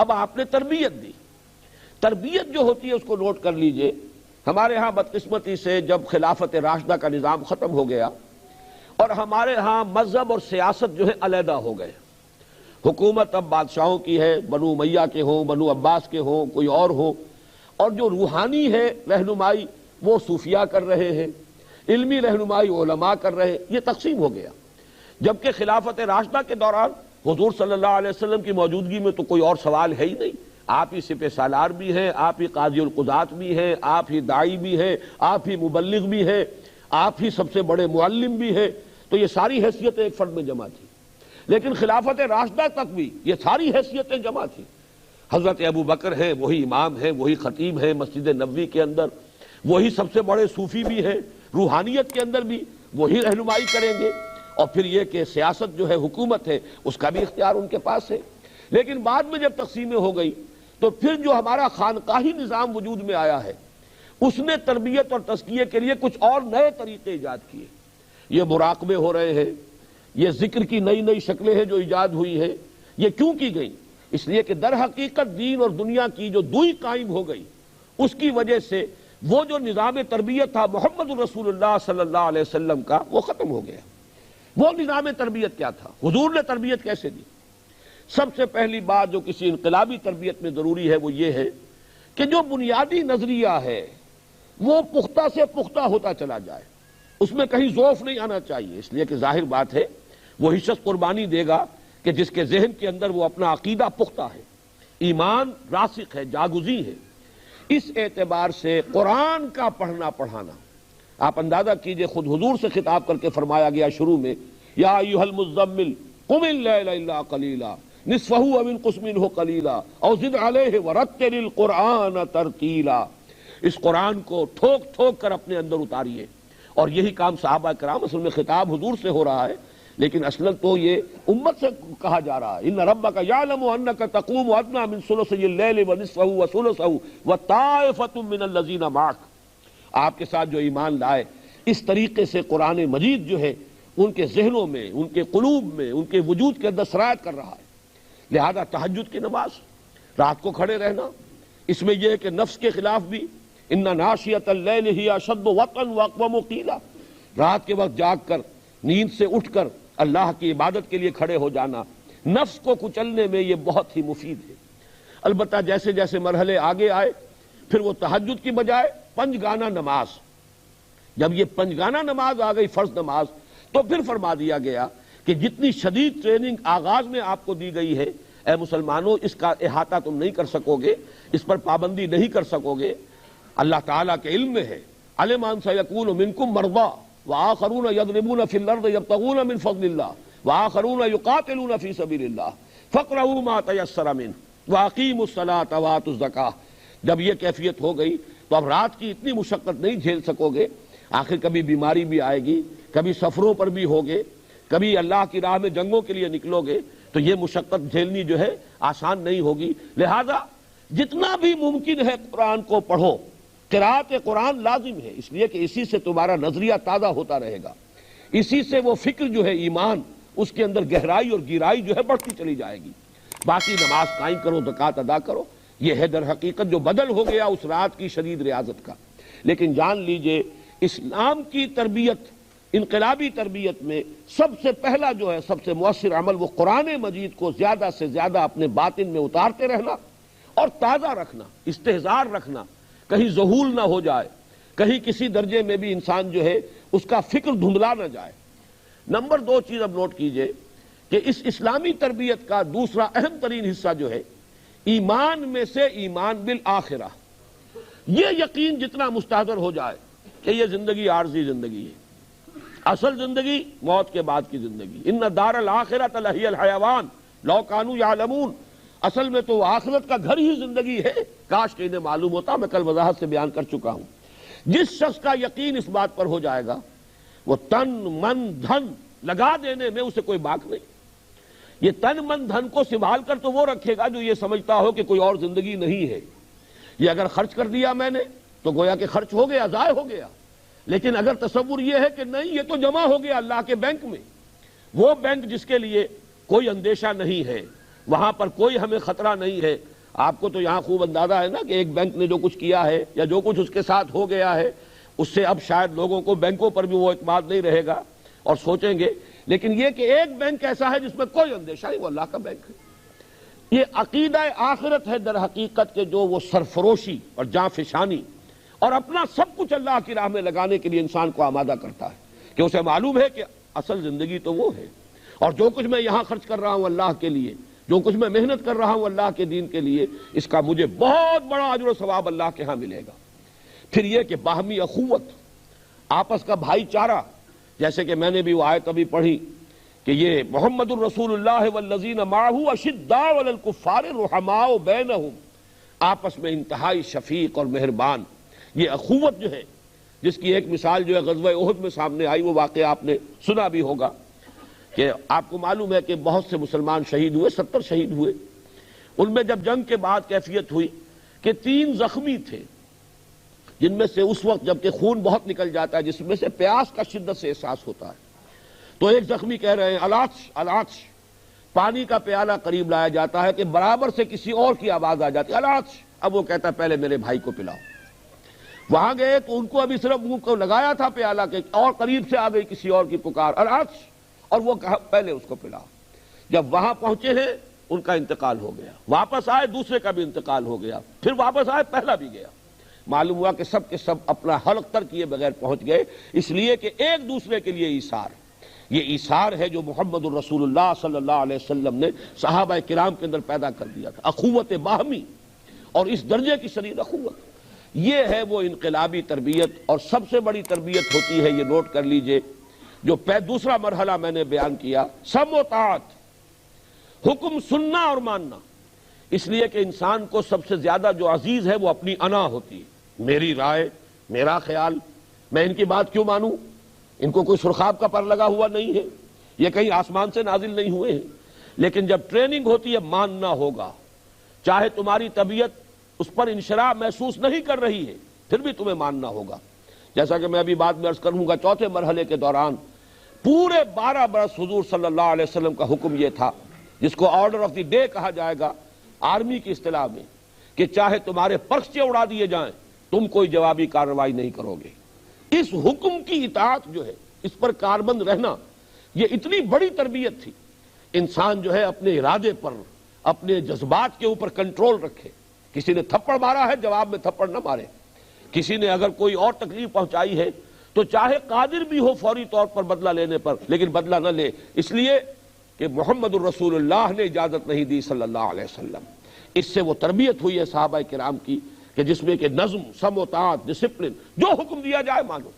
اب آپ نے تربیت دی. تربیت جو ہوتی ہے اس کو نوٹ کر لیجئے. ہمارے ہاں بدقسمتی سے جب خلافت راشدہ کا نظام ختم ہو گیا اور ہمارے ہاں مذہب اور سیاست جو ہے علیحدہ ہو گئے. حکومت اب بادشاہوں کی ہے، بنو امیہ کے ہوں، بنو عباس کے ہوں، کوئی اور ہو، اور جو روحانی ہے رہنمائی وہ صوفیاء کر رہے ہیں، علمی رہنمائی علماء کر رہے ہیں. یہ تقسیم ہو گیا. جبکہ خلافت راشدہ کے دوران حضور صلی اللہ علیہ وسلم کی موجودگی میں تو کوئی اور سوال ہے ہی نہیں. آپ ہی سپہ سالار بھی ہیں، آپ ہی قاضی القضات بھی ہیں، آپ ہی داعی بھی ہیں، آپ ہی مبلغ بھی ہیں، آپ ہی سب سے بڑے معلم بھی ہیں. تو یہ ساری حیثیتیں ایک فرد میں جمع تھی. لیکن خلافت راشدہ تک بھی یہ ساری حیثیتیں جمع تھی. حضرت ابو بکر ہیں، وہی امام ہیں، وہی خطیب ہیں مسجد نبوی کے اندر، وہی سب سے بڑے صوفی بھی ہیں، روحانیت کے اندر بھی وہی رہنمائی کریں گے. اور پھر یہ کہ سیاست جو ہے، حکومت ہے، اس کا بھی اختیار ان کے پاس ہے. لیکن بعد میں جب تقسیمیں ہو گئی تو پھر جو ہمارا خانقاہی نظام وجود میں آیا ہے اس نے تربیت اور تزکیے کے لیے کچھ اور نئے طریقے ایجاد کیے. یہ مراقبے ہو رہے ہیں، یہ ذکر کی نئی نئی شکلیں ہیں جو ایجاد ہوئی ہیں. یہ کیوں کی گئی؟ اس لیے کہ در حقیقت دین اور دنیا کی جو دوئی قائم ہو گئی اس کی وجہ سے وہ جو نظام تربیت تھا محمد رسول اللہ صلی اللہ علیہ وسلم کا وہ ختم ہو گیا. وہ نظام تربیت کیا تھا؟ حضور نے تربیت کیسے دی؟ سب سے پہلی بات جو کسی انقلابی تربیت میں ضروری ہے وہ یہ ہے کہ جو بنیادی نظریہ ہے وہ پختہ سے پختہ ہوتا چلا جائے. اس میں کہیں ضعف نہیں آنا چاہیے. اس لیے کہ ظاہر بات ہے وہی شخص قربانی دے گا کہ جس کے ذہن کے اندر وہ اپنا عقیدہ پختہ ہے، ایمان راسخ ہے، جاگزی ہے. اس اعتبار سے قرآن کا پڑھنا پڑھانا، آپ اندازہ کیجئے خود حضور سے خطاب کر کے فرمایا گیا شروع میں، یا ایھا المزمل قم اللیل الا قلیلا نصفہ او انقص منہ قلیلا او زد علیہ ورتل القرآن ترتیلا. اس قرآن کو ٹھوک ٹھوک کر اپنے اندر اتاریے. اور یہی کام صحابہ کرام، اصل میں خطاب حضور سے ہو رہا ہے لیکن اصلاً تو یہ امت سے کہا جا رہا ہے. ان ربک یعلم انک تقوم ادنی من ثلثی اللیل ونصفہ وثلثہ وطائفۃ من الذین معک. آپ کے ساتھ جو ایمان لائے اس طریقے سے قرآن مجید جو ہے ان کے ذہنوں میں، ان کے قلوب میں، ان کے وجود کے اندر سرایت کر رہا ہے. لہذا تہجد کی نماز، رات کو کھڑے رہنا، اس میں یہ ہے کہ نفس کے خلاف بھی ان ناشیۃ اللیل ہی اشد وطئا واقوم قیلا، رات کے وقت جاگ کر نیند سے اٹھ کر اللہ کی عبادت کے لیے کھڑے ہو جانا نفس کو کچلنے میں یہ بہت ہی مفید ہے. البتہ جیسے جیسے مرحلے آگے آئے پھر وہ تہجد کی بجائے پنجگانہ نماز، جب یہ پنجگانہ نماز آ گئی فرض نماز، تو پھر فرما دیا گیا کہ جتنی شدید ٹریننگ آغاز میں آپ کو دی گئی ہے اے مسلمانوں اس کا احاطہ تم نہیں کر سکو گے، اس پر پابندی نہیں کر سکو گے. اللہ تعالیٰ کے علم میں ہے علم ان سیکون منکم مرضی وآخرون یضربون فی الارض یبتغون من فضل اللہ وآخرون یقاتلون فی سبیل اللہ فاقرؤوا ما تیسر منہ واقیموا الصلاۃ وآتوا الزکاۃ. جب یہ کیفیت ہو گئی تو اب رات کی اتنی مشقت نہیں جھیل سکو گے. آخر کبھی بیماری بھی آئے گی، کبھی سفروں پر بھی ہوگے، کبھی اللہ کی راہ میں جنگوں کے لیے نکلو گے تو یہ مشقت جھیلنی جو ہے آسان نہیں ہوگی. لہذا جتنا بھی ممکن ہے قرآن کو پڑھو. قراءت قرآن لازم ہے اس لیے کہ اسی سے تمہارا نظریہ تازہ ہوتا رہے گا، اسی سے وہ فکر جو ہے ایمان اس کے اندر گہرائی اور گہرائی جو ہے بڑھتی چلی جائے گی. باقی نماز قائم کرو، زکوٰۃ ادا کرو، یہ ہے در حقیقت جو بدل ہو گیا اس رات کی شدید ریاضت کا. لیکن جان لیجئے اسلام کی تربیت، انقلابی تربیت میں سب سے پہلا جو ہے سب سے مؤثر عمل وہ قرآن مجید کو زیادہ سے زیادہ اپنے باطن میں اتارتے رہنا اور تازہ رکھنا، استحضار رکھنا، کہیں ذہول نہ ہو جائے، کہیں کسی درجے میں بھی انسان جو ہے اس کا فکر دھندلا نہ جائے. نمبر 2 چیز اب نوٹ کیجئے کہ اس اسلامی تربیت کا دوسرا اہم ترین حصہ جو ہے ایمان میں سے ایمان بالآخرہ. یہ یقین جتنا مستحضر ہو جائے کہ یہ زندگی عارضی زندگی ہے، اصل زندگی موت کے بعد کی زندگی. ان دار الآخرۃ لہی الحیوان لو کانوا یعلمون. اصل میں تو آخرت کا گھر ہی زندگی ہے، کاش کہ انہیں معلوم ہوتا. میں کل وضاحت سے بیان کر چکا ہوں. جس شخص کا یقین اس بات پر ہو جائے گا وہ تن من دھن لگا دینے میں اسے کوئی باک نہیں. یہ تن من دھن کو سنبھال کر تو وہ رکھے گا جو یہ سمجھتا ہو کہ کوئی اور زندگی نہیں ہے. یہ اگر خرچ کر دیا میں نے تو گویا کہ خرچ ہو گیا، ضائع ہو گیا. لیکن اگر تصور یہ ہے کہ نہیں یہ تو جمع ہو گیا اللہ کے بینک میں، وہ بینک جس کے لیے کوئی اندیشہ نہیں ہے، وہاں پر کوئی ہمیں خطرہ نہیں ہے. آپ کو تو یہاں خوب اندازہ ہے نا کہ ایک بینک نے جو کچھ کیا ہے یا جو کچھ اس کے ساتھ ہو گیا ہے اس سے اب شاید لوگوں کو بینکوں پر بھی وہ اعتماد نہیں رہے گا اور سوچیں گے. لیکن یہ کہ ایک بینک ایسا ہے جس میں کوئی اندیشہ نہیں، وہ اللہ کا بینک ہے. یہ عقیدہ آخرت ہے در حقیقت کے جو وہ سرفروشی اور جاں فشانی اور اپنا سب کچھ اللہ کی راہ میں لگانے کے لیے انسان کو آمادہ کرتا ہے کہ اسے معلوم ہے کہ اصل زندگی تو وہ ہے، اور جو کچھ میں یہاں خرچ کر رہا ہوں اللہ کے لیے، جو کچھ میں محنت کر رہا ہوں اللہ کے دین کے لیے، اس کا مجھے بہت بڑا اجر و ثواب اللہ کے ہاں ملے گا. پھر یہ کہ باہمی اخوت، آپس کا بھائی چارہ، جیسے کہ میں نے بھی وہ آیت ابھی پڑھی کہ یہ محمد الرسول اللہ والذین معہ اشداء علی الکفار رحماء بینہم، آپس میں انتہائی شفیق اور مہربان. یہ اخوت جو ہے، جس کی ایک مثال جو ہے غزوہ احد میں سامنے آئی، وہ واقعہ آپ نے سنا بھی ہوگا کہ آپ کو معلوم ہے کہ بہت سے مسلمان شہید ہوئے، 70 شہید ہوئے. ان میں جب جنگ کے بعد کیفیت ہوئی کہ 3 زخمی تھے، جن میں سے اس وقت جبکہ خون بہت نکل جاتا ہے، جس میں سے پیاس کا شدت سے احساس ہوتا ہے، تو ایک زخمی کہہ رہے ہیں الاچ الاچ. پانی کا پیالہ قریب لایا جاتا ہے کہ برابر سے کسی اور کی آواز آ جاتی ہے الاچ. اب وہ کہتا ہے پہلے میرے بھائی کو پلاؤ. وہاں گئے تو ان کو ابھی صرف منہ کو لگایا تھا پیالہ کے، اور قریب سے آ گئی کسی اور کی پکار الاچ، اور وہ کہا پہلے اس کو پلاؤ. جب وہاں پہنچے ہیں ان کا انتقال ہو گیا، واپس آئے دوسرے کا بھی انتقال ہو گیا، پھر واپس آئے پہلا بھی گیا. معلوم ہوا کہ سب کے سب اپنا حلق تر کیے بغیر پہنچ گئے، اس لیے کہ ایک دوسرے کے لیے ایثار. یہ ایثار ہے جو محمد الرسول اللہ صلی اللہ علیہ وسلم نے صحابہ کرام کے اندر پیدا کر دیا تھا، اخوت باہمی، اور اس درجے کی شدید اخوت. یہ ہے وہ انقلابی تربیت، اور سب سے بڑی تربیت ہوتی ہے، یہ نوٹ کر لیجئے، جو دوسرا مرحلہ میں نے بیان کیا، سمع و طاعت، حکم سننا اور ماننا. اس لیے کہ انسان کو سب سے زیادہ جو عزیز ہے وہ اپنی انا ہوتی ہے، میری رائے، میرا خیال، میں ان کی بات کیوں مانوں؟ ان کو کوئی سرخاب کا پر لگا ہوا نہیں ہے، یہ کہیں آسمان سے نازل نہیں ہوئے ہیں. لیکن جب ٹریننگ ہوتی ہے ماننا ہوگا، چاہے تمہاری طبیعت اس پر انشراح محسوس نہیں کر رہی ہے، پھر بھی تمہیں ماننا ہوگا. جیسا کہ میں ابھی بعد میں عرض کروں گا، چوتھے مرحلے کے دوران پورے 12 برس حضور صلی اللہ علیہ وسلم کا حکم یہ تھا، جس کو آرڈر آف دی ڈے کہا جائے گا آرمی کی اصطلاح میں، کہ چاہے تمہارے پرچے اڑا دیے جائیں تم کوئی جوابی کارروائی نہیں کرو گے. اس حکم کی اطاعت جو ہے، اس پر کاربند رہنا، یہ اتنی بڑی تربیت تھی. انسان جو ہے اپنے ارادے پر، اپنے جذبات کے اوپر کنٹرول رکھے. کسی نے تھپڑ مارا ہے، جواب میں تھپڑ نہ مارے. کسی نے اگر کوئی اور تکلیف پہنچائی ہے تو چاہے قادر بھی ہو فوری طور پر بدلہ لینے پر، لیکن بدلہ نہ لے، اس لیے کہ محمد الرسول اللہ نے اجازت نہیں دی صلی اللہ علیہ وسلم. اس سے وہ تربیت ہوئی ہے صحابہ کرام کی کہ جس میں کہ نظم، سمع و طاعت، ڈسپلن، جو حکم دیا جائے مانو.